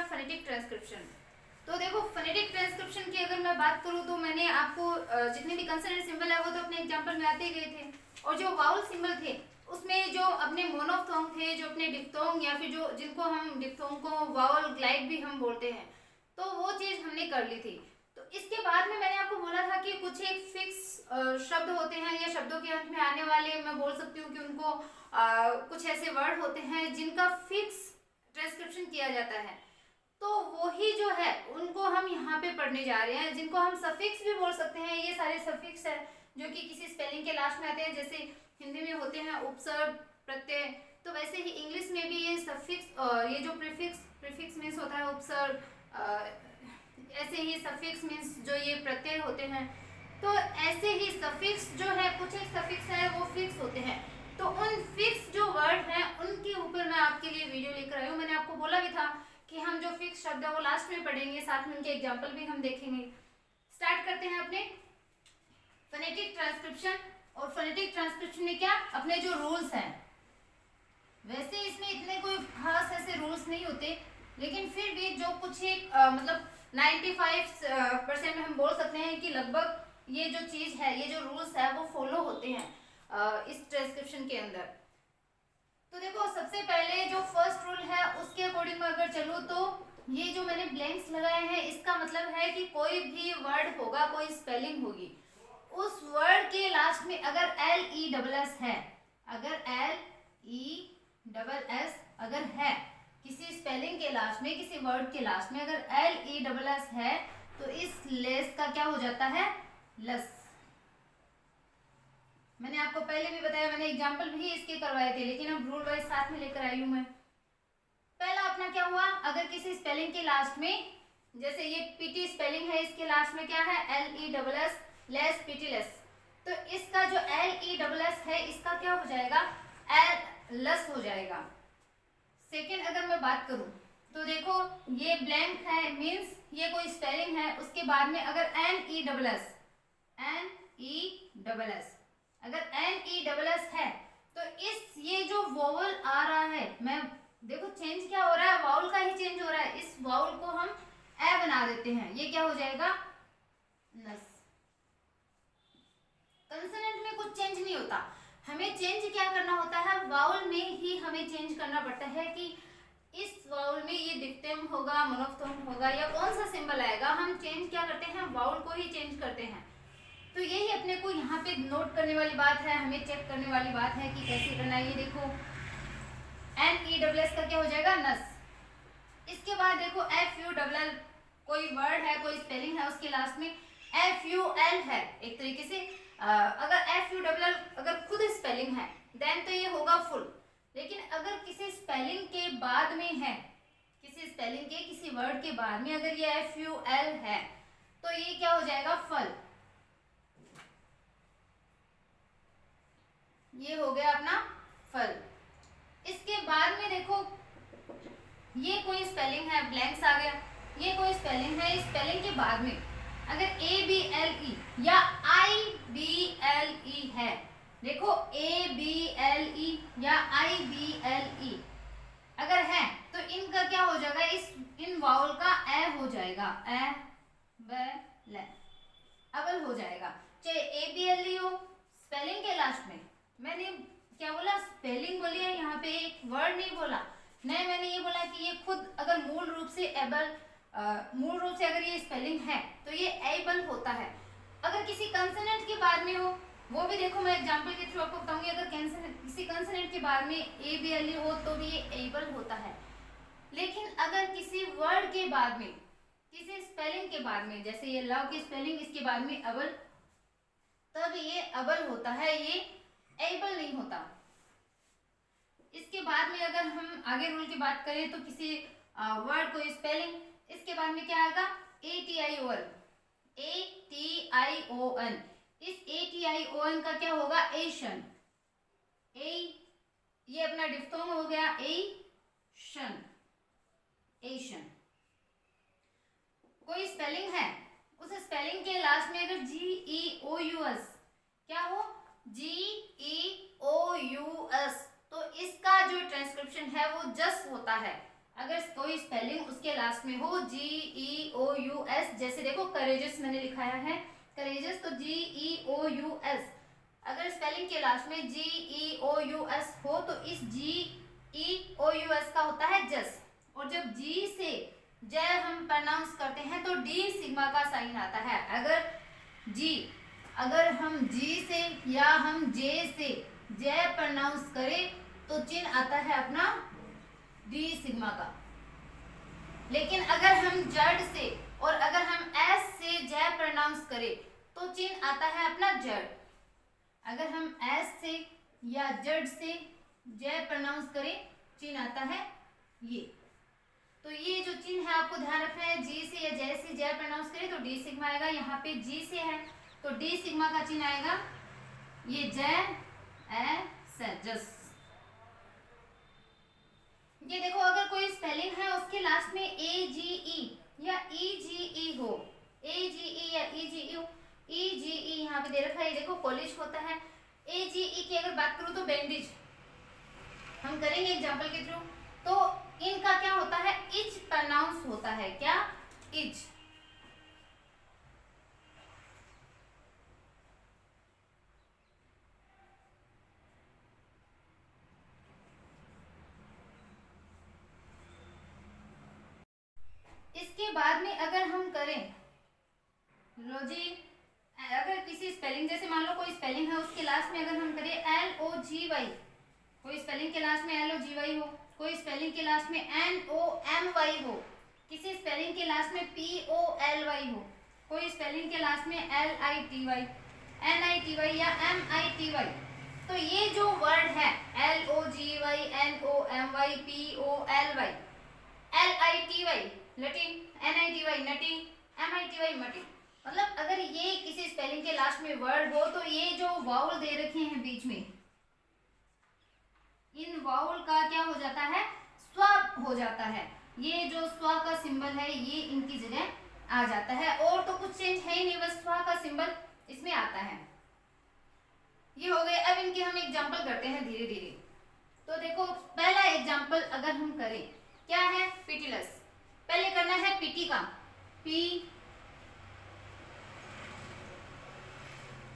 Phonetic transcription. तो देखो phonetic transcription की अगर मैं बात करूँ तो मैंने आपको जितने भी कंसोनेंट सिंबल है वो तो अपने एग्जांपल में आते ही गए थे, और जो वाउल सिंबल थे उसमें जो अपने मोनोफ्थोंग थे, जो अपने डिप्थोंग या फिर जो जिनको हम डिप्थोंग को वाउल ग्लाइड भी हम बोलते हैं, तो वो चीज़ हमने कर ली थी। तो इसके बाद में मैंने आपको बोला था कि कुछ एक फिक्स शब्द होते हैं या शब्दों के अंत में आने वाले, मैं बोल सकती हूँ कि उनको कुछ ऐसे वर्ड होते हैं जिनका फिक्स ट्रांसक्रिप्शन किया जाता है। तो वही जो है उनको हम यहाँ पे पढ़ने जा रहे हैं, जिनको हम सफिक्स भी बोल सकते हैं। ये सारे सफिक्स है जो कि किसी स्पेलिंग के लास्ट में आते हैं, जैसे हिंदी में होते हैं उपसर्ग, प्रत्यय, तो वैसे ही इंग्लिश में भी ये सफिक्स और ये जो प्रीफिक्स मीन्स होता है उपसर्ग, ऐसे ही सफिक्स मीन्स जो ये प्रत्यय होते हैं। तो ऐसे ही सफिक्स जो है, कुछ एक सफिक्स है वो फिक्स होते हैं। तो उन फिक्स जो वर्ड हैं उनके ऊपर मैं आपके लिए वीडियो लेकर आई हूँ। मैंने आपको बोला भी था कि हम जो फिक्स शब्द है वो लास्ट में पढ़ेंगे, साथ में उनके एग्जाम्पल भी हम देखेंगे। स्टार्ट करते हैं अपने फोनेटिक ट्रांसक्रिप्शन। और फोनेटिक ट्रांसक्रिप्शन में क्या अपने जो रूल्स हैं, वैसे इसमें इतने कोई खास ऐसे रूल्स नहीं होते, लेकिन फिर भी जो कुछ एक मतलब 95% में हम बोल सकते हैं कि लगभग ये जो चीज़ है, ये जो रूल्स है वो फॉलो होते हैं इस ट्रांसक्रिप्शन के अंदर। तो देखो सबसे पहले जो फर्स्ट रूल है उसके अकॉर्डिंग मैं अगर चलूँ तो ये जो मैंने ब्लैंक्स लगाए हैं इसका मतलब है कि कोई भी वर्ड होगा, कोई स्पेलिंग होगी, उस वर्ड के लास्ट में अगर LESS है, अगर LESS अगर है किसी स्पेलिंग के लास्ट में, किसी वर्ड के लास्ट में अगर LESS है तो इस लेस का क्या हो जाता है, लस। मैंने आपको पहले भी बताया, मैंने एग्जाम्पल भी इसके करवाए थे, लेकिन अब रूल वाइज साथ में लेकर आई हूं मैं। पहला अपना क्या हुआ, अगर किसी स्पेलिंग के लास्ट में, जैसे ये पीटी स्पेलिंग है, इसके लास्ट में क्या है LESS, लेस पीटी लेस, तो इसका जो LESS है इसका क्या हो जाएगा, लस हो जाएगा। सेकेंड अगर मैं बात करूं तो देखो ये ब्लैंक है, मीन्स ये कोई स्पेलिंग है, उसके बाद में अगर NESS अगर NESS है तो इस ये जो वोवल आ रहा है, मैं देखो चेंज क्या हो रहा है, वाउल का ही चेंज हो रहा है, इस वाउल को हम ए बना देते हैं, ये क्या हो जाएगा, नस। कंसोनेंट में कुछ चेंज नहीं होता, हमें चेंज क्या करना होता है, वाउल में ही हमें चेंज करना पड़ता है कि इस वाउल में ये डिक्टेम होगा, मोनोफ्थोंग होगा या कौन सा सिंबल आएगा, हम चेंज क्या करते हैं, वाउल को ही चेंज करते हैं। तो यही अपने को यहाँ पे नोट करने वाली बात है, हमें चेक करने वाली बात है कि कैसे करना है। ये देखो NESS का क्या हो जाएगा, नस। इसके बाद देखो FULL, कोई वर्ड है, कोई स्पेलिंग है, उसके लास्ट में FUL है, एक तरीके से अगर FULL अगर खुद स्पेलिंग है देन तो ये होगा फुल, लेकिन अगर किसी स्पेलिंग के बाद में है, किसी स्पेलिंग के किसी वर्ड के बाद में अगर ये FUL है तो ये क्या हो जाएगा, फल। ये हो गया अपना फल। इसके बाद में देखो ये कोई स्पेलिंग है, ब्लैंक्स आ गया, ये कोई स्पेलिंग है, इस स्पेलिंग के बाद में अगर ABLE या IBLE है, देखो ABLE या IBLE अगर है तो इनका क्या हो जाएगा, इन वाउल का ए हो जाएगा, अवल हो जाएगा, चाहे ABLE हो स्पेलिंग के लास्ट में। मैंने क्या बोला, स्पेलिंग बोली है, यहाँ पे एक वर्ड नहीं बोला, नहीं मैंने ये बोला कि ये खुद अगर मूल रूप से अगर ये स्पेलिंग है तो ये एबल होता है। अगर किसी कंसोनेंट के बाद में हो, वो भी देखो मैं एग्जांपल के थ्रू आपको बताऊंगी, अगर किसी कंसोनेंट के बाद में ABLE हो तो भी ये एबल होता है, लेकिन अगर किसी वर्ड के बाद में, किसी स्पेलिंग के बाद में, जैसे ये लव की स्पेलिंग, इसके बाद में अबल, तब ये अबल होता है, ये एबल नहीं होता। इसके बाद में अगर हम आगे रूल की बात करें तो किसी वर्ड को स्पेलिंग, इसके बाद में क्या आएगा, ATION, इस ATION का क्या होगा, एशन, ये अपना डिफ्थोंग हो गया, एशन। कोई स्पेलिंग है, उस स्पेलिंग के लास्ट में अगर GEOUS क्या हो, GEOUS, तो इसका जो ट्रांसक्रिप्शन है वो जस होता है। अगर कोई स्पेलिंग उसके लास्ट में हो GEOUS, जैसे देखो करेजस मैंने लिखाया है करेजस, तो GEOUS, अगर स्पेलिंग के लास्ट में GEOUS हो तो इस GEOUS का होता है जस, और जब G से जय हम प्रोनाउंस करते हैं तो D सिग्मा का साइन आता है। अगर हम G से या हम J से जय प्रोनाउंस करें तो चिन्ह आता है अपना D सिग्मा का। लेकिन अगर हम जड से और अगर हम S से जय प्रोनाउंस करें तो चिन्ह आता है अपना जड। अगर हम S से या जड से जय प्रोनाउंस करें चिन्ह आता है ये। तो ये जो चिन्ह है आपको ध्यान रखना है, G से या जय से जय प्रोनाउंस करें तो D सिग्मा आएगा। यहाँ पे G से है तो D सिग्मा का चिन्ह आएगा ये जय जस। ये देखो अगर कोई स्पेलिंग है उसके लास्ट में AGE या EGE हो, AGE या EGE यहाँ पे दे रखा है, ये देखो कॉलेज होता है। AGE की अगर बात करूँ तो बैंडेज हम करेंगे एग्जाम्पल के थ्रू, तो इनका क्या होता है इज प्रोनाउंस होता है, क्या इज। इसके बाद में अगर हम करें लो जी, अगर किसी स्पेलिंग जैसे मान लो कोई स्पेलिंग है उसके लास्ट में अगर हम करें LOGY, कोई स्पेलिंग के लास्ट में LOGY हो, कोई स्पेलिंग के लास्ट में NOMY हो, किसी स्पेलिंग के लास्ट में POLY हो, कोई स्पेलिंग के लास्ट में LITY, NITY या MITY, तो ये जो वर्ड है LOGY, NOMY, POLY, LITY लटिन, NITY नटिन, MITY मटिन, मतलब अगर ये किसी स्पेलिंग के लास्ट में वर्ड हो तो ये जो वाउल दे रखे हैं बीच में, इन वाउल का क्या हो जाता है स्व हो जाता है। ये जो स्व का सिंबल है ये इनकी जगह आ जाता है, और तो कुछ चेंज है ही नहीं, बस स्व का सिंबल इसमें आता है। ये हो गए। अब इनके हम एग्जाम्पल करते हैं धीरे धीरे। तो देखो पहला एग्जाम्पल अगर हम करें क्या है पिटीलस, पहले करना है पीटी का, पी,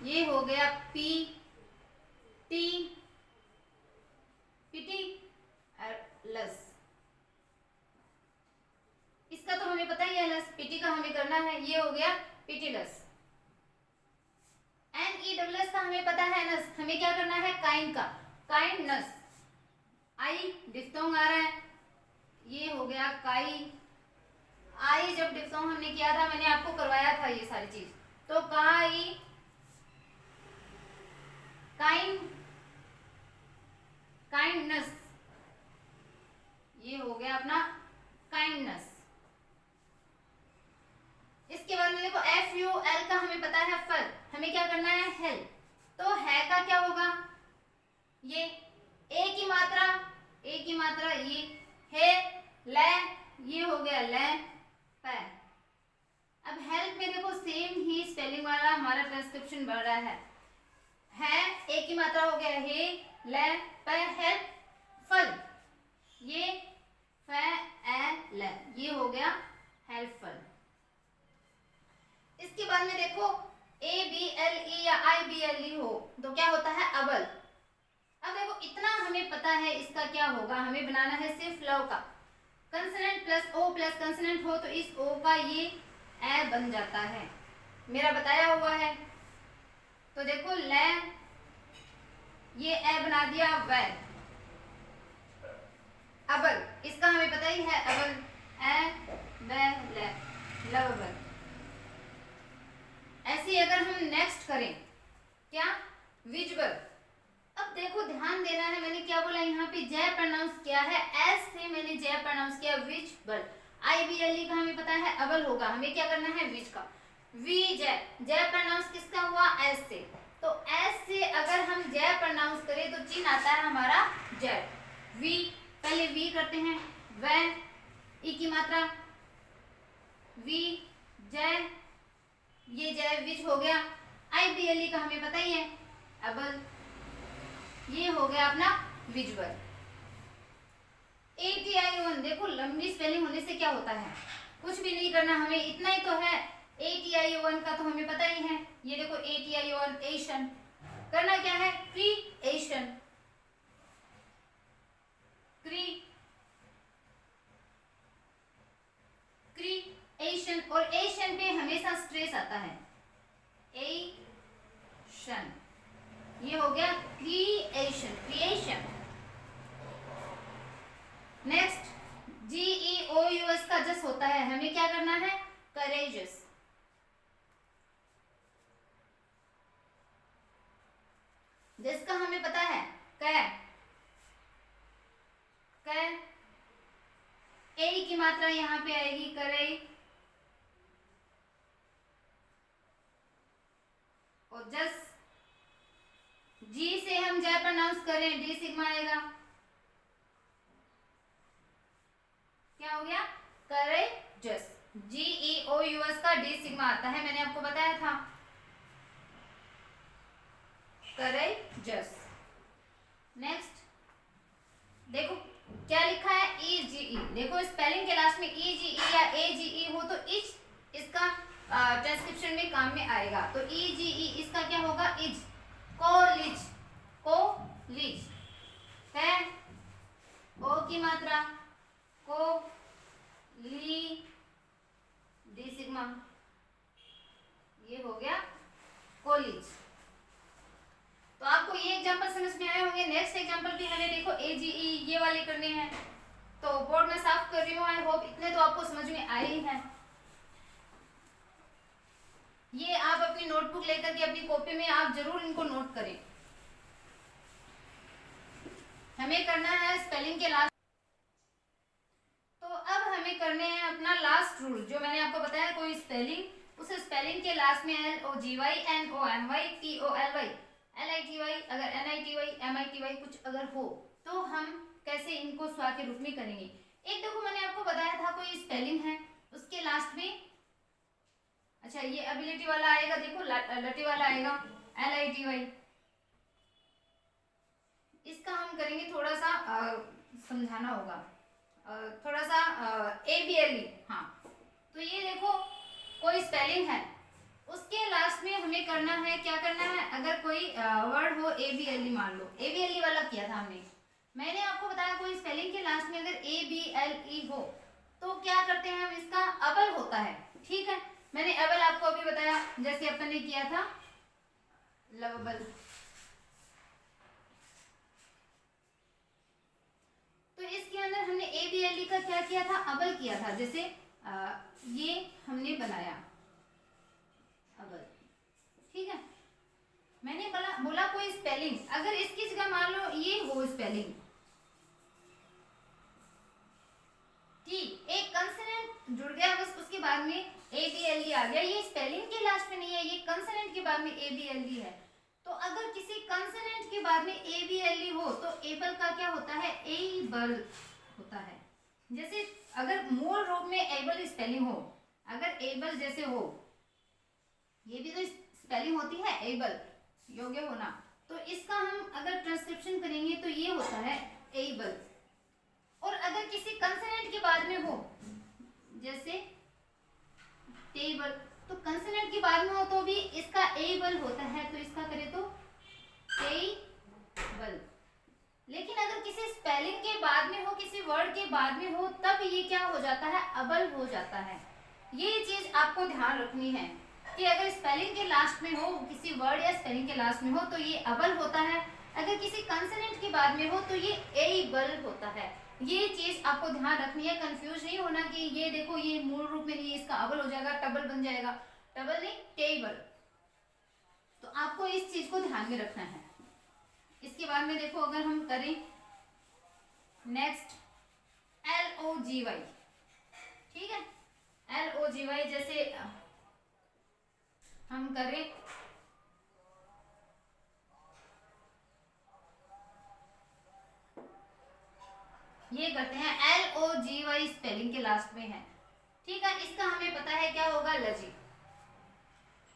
ये हो गया पी टी, पीटी लस, इसका तो हमें पता ही है लस, पीटी का हमें करना है, ये हो गया पीटीलस। NEWS का हमें पता है नस, हमें क्या करना है काइंड का, काइंडनस, आई डिफ्थोंग आ रहा है, ये हो गया काई, आई जब डिफ्थोंग हमने किया था मैंने आपको करवाया था ये सारी चीज, तो काई, काइंड, काइंडनस, ये हो गया अपना काइंडनस। इसके बाद में देखो FUL का हमें पता है फल, हमें क्या करना है हेल्प, तो है का क्या होगा ये ए की मात्रा ये है ले, ये हो गया ले पै। अब हेल्प में देखो सेम ही स्पेलिंग वाला हमारा ट्रांसक्रिप्शन बढ़ रहा है ए की मात्रा हो गया हे ले पै हेल्प फल, ये फै ए ले, ये हो गया हेल्पफुल। इसके बाद में देखो ABLE या IBLE हो तो क्या होता है अबल। अब देखो इतना हमें पता है, इसका क्या होगा, हमें बनाना है सिर्फ लव का, consonant plus O plus consonant हो तो इस ओ का ये ए बन जाता है, मेरा बताया हुआ है। तो देखो ले, ये ए बना दिया वै, अबल, इसका हमें पता ही है अबल, ए वै ले, लवबल। ऐसे अगर हम नेक्स्ट करें क्या विजुअल, अब देखो ध्यान देना है, मैंने क्या बोला यहाँ पे जय प्रोनाउंस किया है, एस से मैंने जय प्रोनाउंस किया विजुअल। IBLE का हमें पता है अबल होगा, हमें क्या करना है विज का, वी जय, जय प्रोनाउंस किसका हुआ एस से, तो एस से अगर हम जय प्रोनाउंस करें तो चिन्ह आता है हमारा जय। वी, पहले वी करते हैं, वै, ई की मात्रा, वी जय, ये जय विच हो गया। IBLE का हमें पता ही है अबल, ये हो गया अपना विजुअल। ATION, देखो लंबी स्पेलिंग होने से क्या होता है, कुछ भी नहीं करना, हमें इतना ही तो है, ATION का तो हमें पता ही है। ये देखो ATION, एशन, करना क्या है, क्रिएशन, क्रिएशन, और एशन पे हमेशा स्ट्रेस आता है, एशन, ये हो गया क्रिएशन, क्रिएशन। नेक्स्ट GEOUS का जस होता है, हमें क्या करना है, करेजस, जिसका हमें पता है कै, कै, ए की मात्रा यहां पे आएगी, करे, और जस जी से हम जय प्रोनाउंस करें, डी सिग्मा आएगा, क्या हो गया, करेजस, GEOUS का डी सिग्मा आता है, मैंने आपको बताया था, करेजस। नेक्स्ट देखो क्या लिखा है, EGE, देखो स्पेलिंग के लास्ट में EGE या AGE हो तो इज इसका ट्रांसक्रिप्शन में काम में आएगा, तो EGE इसका क्या होगा, इज, कोलिज, कोलिज है, ओ की मात्रा, को, ली, डी सिग्मा, ये हो गया कोलिज। तो आपको ये एग्जांपल समझ में आए होंगे। नेक्स्ट एग्जांपल भी हमें देखो AGE ये वाले करने हैं, तो बोर्ड में साफ कर रही हूँ, आई होप इतने तो आपको समझ में आए ही हैं। ये आप अपनी नोटबुक लेकर के अपनी कॉपी में आप जरूर इनको नोट करें। हमें करना है स्पेलिंग के लास्ट, तो अब हमें करने हैं अपना लास्ट रूल, जो मैंने आपको बताया, कोई स्पेलिंग, उस स्पेलिंग के लास्ट में LOGY, NOMY, TOLY, LITY, अगर NITY, MITY कुछ अगर हो तो हम कैसे इनको स्वा के रूप में करेंगे। एक देखो मैंने आपको बताया था कोई स्पेलिंग है, उसके लास्ट में, अच्छा ये एबिलिटी वाला आएगा, देखो लटी वाला आएगा, LITY, इसका हम करेंगे थोड़ा सा समझाना होगा, थोड़ा सा ABLE, हाँ। तो ये देखो कोई स्पेलिंग है, उसके लास्ट में हमें करना है, क्या करना है, अगर कोई वर्ड हो ABLE, मान लो ABLE वाला किया था हमने, मैंने आपको बताया कोई स्पेलिंग के लास्ट में अगर ABLE हो तो क्या करते हैं हम, इसका अबल होता है, ठीक है। मैंने अबल आपको अभी बताया, जैसे अपन ने किया था लवबल, तो इसके अंदर हमने ABLE का क्या किया था, अबल किया था, जैसे ये हमने बनाया अबल, ठीक है। मैंने बोला कोई स्पेलिंग, अगर इसकी जगह मान लो ये हो स्पेलिंग, ठीक, एक कंसोनेंट जुड़ गया, बस उसके बाद में ABLE आ गया, ये स्पेलिंग के लास्ट में नहीं है, ये कंसोनेंट के बाद में ABLE है। तो अगर किसी कंसोनेंट के बाद में ABLE हो तो एबल का क्या होता है, एबल होता है। जैसे अगर मूल रूप में एबल स्पेलिंग हो, अगर एबल जैसे हो, ये भी तो स्पेलिंग होती है एबल, योग्य होना, तो इसका हम अगर ट्रांसक्रिप्शन करेंगे तो ये होता है एबल। और अगर किसी कंसोनेंट के बाद में हो, जैसे टेबल, तो कंसोनेंट के बाद में हो तो भी इसका एबल होता है, तो इसका करें तो टेबल। लेकिन अगर किसी स्पेलिंग के बाद में हो, किसी वर्ड के बाद में हो, तब ये क्या हो जाता है, अबल हो जाता है। ये चीज आपको ध्यान रखनी है कि अगर स्पेलिंग के लास्ट में हो, किसी वर्ड या स्पेलिंग के लास्ट में हो तो ये अबल होता है, अगर किसी कंसोनेंट के बाद में हो तो ये एबल होता है। ये चीज आपको ध्यान रखनी है, कंफ्यूज नहीं होना कि ये देखो ये मूल रूप में नहीं, इसका अबल हो जाएगा, टबल बन जाएगा, टबल नहीं टेबल। तो आपको इस चीज को ध्यान में रखना है। इसके बाद में देखो अगर हम करें नेक्स्ट LOGY, ठीक है, LOGY जैसे हम करें ये करते हैं, LOGY स्पेलिंग के लास्ट में है, ठीक है। इसका हमें पता है क्या होगा, लजी,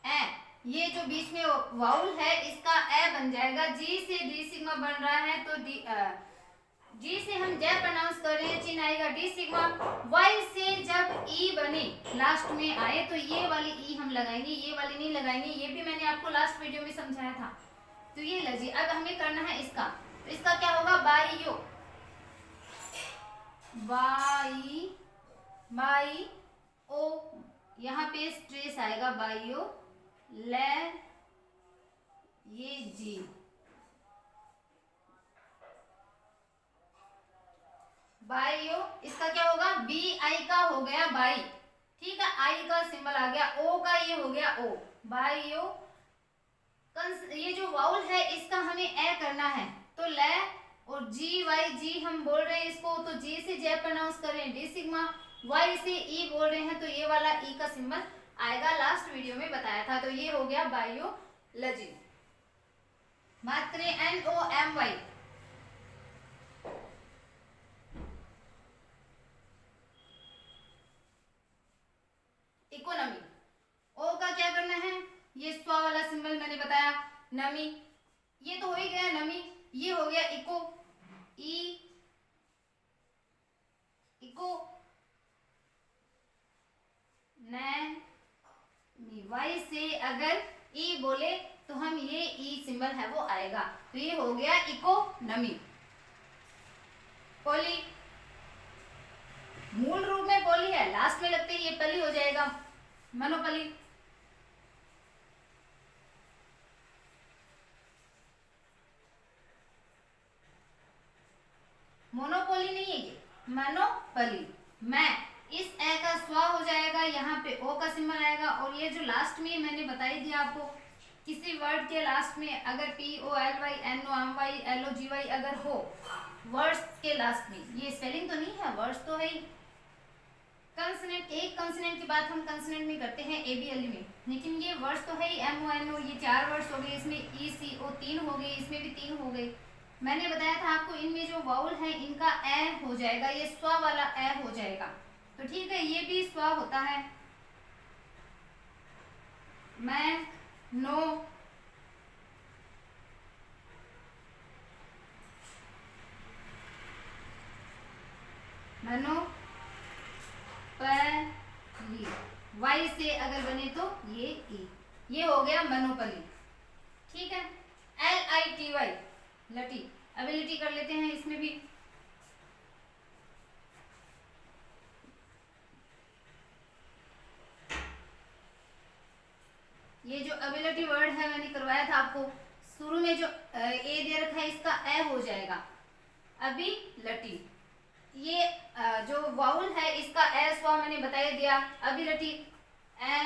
ए, ये जो बीच में वाउल है इसका ए बन जाएगा, जी से डी सिग्मा बन रहा है तो जी से हम जय प्रोनाउंस कर रहे हैं, चिन्ह आएगा डी सिग्मा। वाई से जब ई बने लास्ट में आए तो ये वाली ई हम लगाएंगे, ये वाली नहीं लगाएंगे, ये भी मैंने आपको लास्ट वीडियो में समझाया था। तो ये लीजिए, अब हमें करना है इसका, तो इसका क्या होगा, बाइयो, बाई, बाई ओ, यहाँ पे स्ट्रेस आएगा बाइयो, ले, ये जी, बाइयो, इसका क्या होगा, बी आई का हो गया बाई, ठीक है, आई का सिंबल आ गया, ओ का ये हो गया ओ, बाइयो। ये जो वाउल है इसका हमें ए करना है, तो ले, और जी वाई, जी हम बोल रहे हैं इसको, तो जी से जे प्रोनाउंस कर रहे हैं डी सिग्मा, वाई से ई बोल रहे हैं तो ये वाला ई का सिंबल आएगा, लास्ट वीडियो में बताया था। तो ये हो गया बायोलॉजी। बात करें N O M Y, economy, O का क्या करना है, ये स्वा वाला सिंबल मैंने बताया, नमी, ये तो हो ही गया नमी, ये हो गया इको, ई, इको, नैमी, वाई से अगर ई बोले तो हम ये ई सिंबल है वो आएगा, तो ये हो गया इकोनॉमी। पोली, मूल रूप में पोली है, लास्ट में लगते ही ये पली हो जाएगा, मोनोपोली, मोनोपोली नहीं है ये, मोनोपोली। मैं, इस ए का स्वा हो जाएगा, यहाँ पे ओ का सिंबल आएगा, और ये जो लास्ट में मैंने बताई दिया आपको, किसी वर्ड के लास्ट में अगर P O L Y N O M Y L O G Y अगर हो, वर्ड्स के लास्ट में, ये स्पेलिंग तो नहीं है, वर्ड्स तो है ही। कंसोनेंट, एक कंसोनेंट की बात हम कंसोनेंट में करते हैं ए बी एल में, लेकिन ये वर्ड्स तो है ही, एम ओ एन ओ, ये 4 वर्ड्स हो गए, इसमें ई सी ओ 3 हो गए, इसमें भी 3 हो गए। मैंने बताया था आपको इनमें जो वाउल है इनका ए हो जाएगा, ये स्वा वाला ए हो जाएगा, तो ठीक है, ये भी स्वा होता है। मैं, नो, मनो, पली, वाई से अगर बने तो ये ई, ये हो गया मनोपली, ठीक है। L I T Y, lity, ability कर लेते हैं इसमें भी, ये जो एबिलिटी वर्ड है मैंने करवाया था आपको, शुरू में जो ए दे रखा है इसका ए हो जाएगा, अभी लटी, ये जो वाउल है इसका ए स्वा मैंने बताया दिया, अभी लटी, ए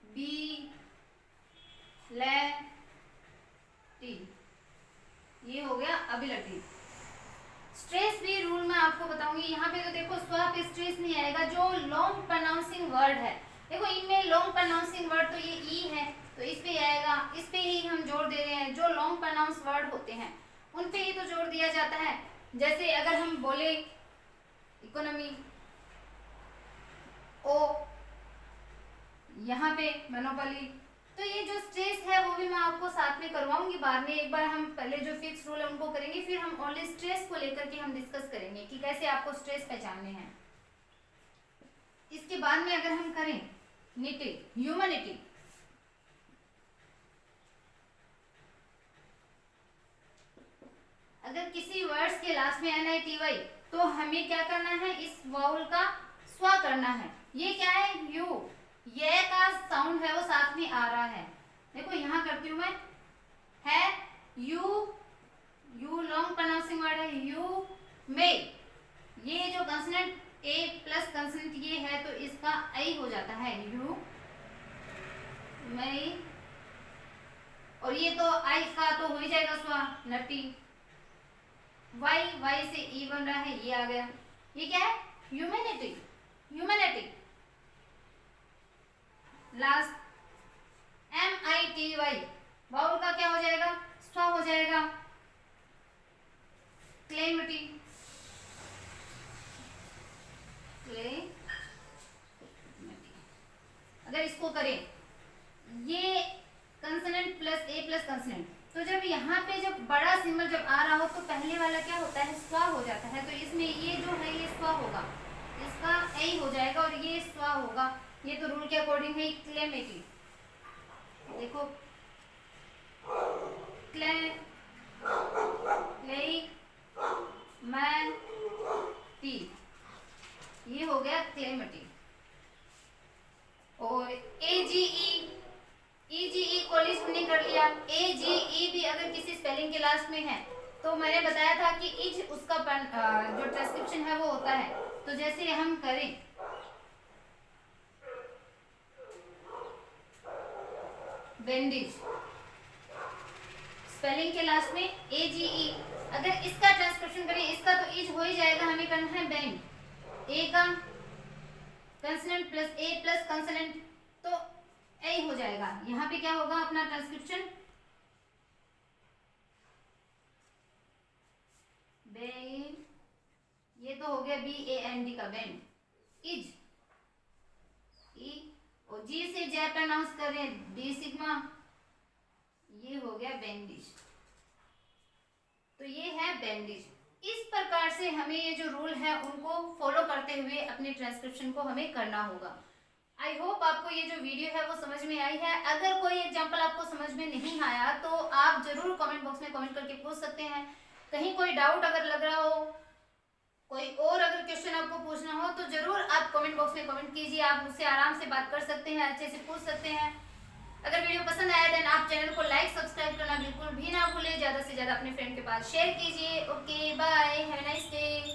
बी ले टी, ये हो गया अबिलिटी। स्ट्रेस भी रूल में आपको बताऊंगी, यहाँ पे तो देखो स्वा पे स्ट्रेस नहीं आएगा, जो लॉन्ग प्रोनाउंसिंग वर्ड है, देखो इनमें लॉन्ग प्रोनाउंसिंग वर्ड तो ये ई है, तो इस पे आएगा, इस पे ही हम जोर दे रहे हैं, जो लॉन्ग प्रोनाउंस वर्ड होते हैं उन पे ही तो जोर दिया जाता है। जैसे अगर हम बोले इकोनॉमी, ओ, यहाँ पे मोनोपोली, तो ये जो स्ट्रेस है वो भी मैं आपको साथ में करवाऊंगी बाद में, एक बार हम पहले जो फिक्स रूल है उनको करेंगे, फिर हम ओनली स्ट्रेस को लेकर के हम डिस्कस करेंगे कि कैसे आपको स्ट्रेस पहचानने हैं। इसके बाद में अगर हम करें निटी, ह्यूमनिटी, अगर किसी वर्ड्स के लास्ट में एन आई टी वाई, तो हमें क्या करना है, इस वाउल का स्वा करना है। ये क्या है, यू, ये का साउंड है वो साथ में आ रहा है, देखो यहाँ करती हूँ मैं, है you, you long pronouncing word है, यू मे, ये जो कंसोनेंट ए प्लस कंसोनेंट ये है तो इसका आई हो जाता है, यू मे, और ये तो आई का तो हो ही जाएगा स्वा, नटी, वाई, वाई से ई बन रहा है, ये आ गया, ये क्या है, humanity, humanity, last M I T Y, vowel का क्या हो जाएगा, स्वा हो जाएगा, क्लेमिटी, अगर इसको करें, ये कंसोनेंट प्लस ए प्लस कंसोनेंट, तो जब यहाँ पे जब बड़ा सिंबल जब आ रहा हो तो पहले वाला क्या होता है, स्वा हो जाता है। तो इसमें ये जो है ये स्वा होगा, इसका ए हो जाएगा और ये स्वा होगा। ये तो रूल के अकॉर्डिंग है। क्लेमेटी, देखो क्ले टी, ये हो गया क्लेमेटी। और EGE को लिस्ट हमने कर लिया। AGE भी अगर किसी स्पेलिंग के लास्ट में है तो मैंने बताया था कि इज उसका जो ट्रांसक्रिप्शन है वो होता है। तो जैसे हम करें बैंडेज, स्पेलिंग के लास्ट में AGE, अगर इसका ट्रांसक्रिप्शन करें इसका तो इज हो ही जाएगा। हमें करना है बैंड, ए का कंसोनेंट प्लस ए प्लस कंसोनेंट तो ए हो जाएगा। यहाँ पे क्या होगा अपना ट्रांसक्रिप्शन, बैंड, ये तो हो गया BAND का बैंड, इज ई, और जी से जे प्रोनाउंस करें डी सिग्मा, ये हो गया बैंडिश। तो ये है बैंडिश। इस प्रकार से हमें ये जो रूल है उनको फॉलो करते हुए अपने ट्रांसक्रिप्शन को हमें करना होगा। आई होप आपको ये जो वीडियो है वो समझ में आई है। अगर कोई एग्जांपल आपको समझ में नहीं आया तो आप जरूर कमेंट बॉक्स में कमेंट करके पूछ सकते हैं। कहीं कोई डाउट अगर लग रहा हो, कोई और अगर क्वेश्चन आपको पूछना हो तो जरूर आप कमेंट बॉक्स में कमेंट कीजिए। आप मुझसे आराम से बात कर सकते हैं, अच्छे से पूछ सकते हैं। अगर वीडियो पसंद आया देन आप चैनल को लाइक सब्सक्राइब करना बिल्कुल भी ना भूलें। ज़्यादा से ज़्यादा अपने फ्रेंड के पास शेयर कीजिए। Okay bye, have a nice day.